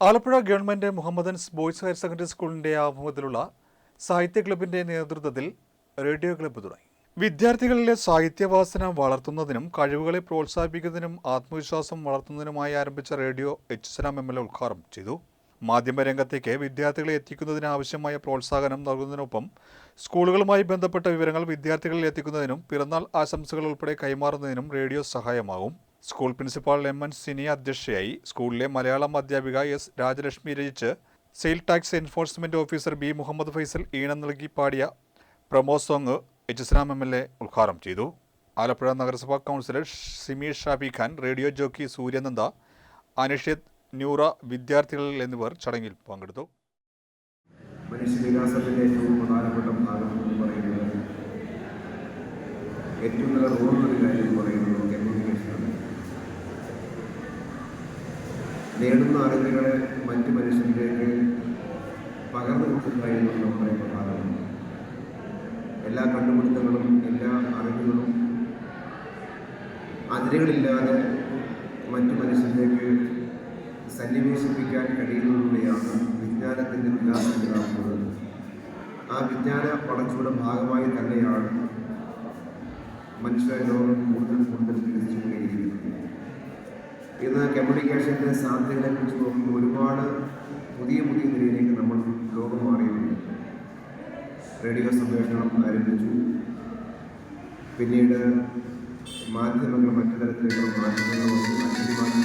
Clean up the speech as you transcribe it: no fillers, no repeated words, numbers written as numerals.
Alappuzha government Mohammedans boys higher secondary സ്കൂളിന്റെ ആഭിമുഖ്യത്തിലുള്ള സാഹിത്യ ക്ലബിന്റെ നേതൃത്വത്തിൽ റേഡിയോ ക്ലബ്ബ് തുടങ്ങി. വിദ്യാർത്ഥികളിലെ സാഹിത്യവാസന വളർത്തുന്നതിനും കഴിവുകളെ പ്രോത്സാഹിപ്പിക്കുന്നതിനും ആത്മവിശ്വാസം വളർത്തുന്നതിനുമായി ആരംഭിച്ച റേഡിയോ എച്ച്. ML ഉദ്ഘാടനം ചെയ്തു. മാധ്യമരംഗത്തേക്ക് വിദ്യാർത്ഥികളെ എത്തിക്കുന്നതിനാവശ്യമായ പ്രോത്സാഹനം നൽകുന്നതിനൊപ്പം സ്കൂളുകളുമായി ബന്ധപ്പെട്ട വിവരങ്ങൾ വിദ്യാർത്ഥികളിൽ എത്തിക്കുന്നതിനും പിറന്നാൾ ആശംസകൾ ഉൾപ്പെടെ കൈമാറുന്നതിനും റേഡിയോ സഹായമാകും. സ്കൂൾ പ്രിൻസിപ്പാൾ MN സിനി അധ്യക്ഷയായി. സ്കൂളിലെ മലയാളം അധ്യാപിക S. രാജലക്ഷ്മി രചിച്ച് sale tax enforcement officer B. Muhammad Faisal ഈണം നൽകി പാടിയ പ്രൊമോ സോങ് എച്ച്. MLA ഉദ്ഘാടനം ചെയ്തു. ആലപ്പുഴ നഗരസഭാ councillor Simi Shafi Khan, radio jockey Sooryananda, Anishet, Nyura, വിദ്യാർത്ഥികൾ എന്നിവർ ചടങ്ങിൽ പങ്കെടുത്തു. മനുഷ്യവികാസത്തിൻ്റെ ഏറ്റവും പ്രധാനപ്പെട്ട ഭാഗം എന്ന് പറയുന്നത് ഏറ്റവും നല്ല റോളൊരു കാര്യം എന്ന് പറയുന്നത് കമ്മ്യൂണിക്കേഷനാണ്. നേടുന്ന അറിവുകളെ മറ്റ് മനുഷ്യരിലേക്ക് പകർന്നു കൊടുക്കുക എന്നുള്ള വളരെ പ്രധാനമാണ്. എല്ലാ കണ്ടുപിടുത്തങ്ങളും എല്ലാ അറിവുകളും അതിരുകളില്ലാതെ മറ്റു മനുഷ്യരിലേക്ക് സന്നിവേശിപ്പിക്കാൻ കഴിയുന്നതിലൂടെയാണ് വിജ്ഞാനത്തിൻ്റെ വികാസം ഉണ്ടാകുന്നത്. ആ വിജ്ഞാന വളർച്ചയുടെ ഭാഗമായി തന്നെയാണ് മനുഷ്യ ലോകം കൂടുതൽ വികസിച്ചുകൊണ്ടേയിരിക്കുന്നത്. ഇന്ന് കമ്മ്യൂണിക്കേഷൻ്റെ സാധ്യതകളെക്കുറിച്ച് നോക്കുമ്പോൾ ഒരുപാട് പുതിയ നിലയിലേക്ക് നമ്മൾ ലോകം മാറിയിട്ടുണ്ട്. റേഡിയോ സംപ്രേഷണം ആരംഭിച്ചു. പിന്നീട് മാധ്യമങ്ങൾ മറ്റു തരത്തിലുള്ള മാധ്യമങ്ങൾ വന്നു.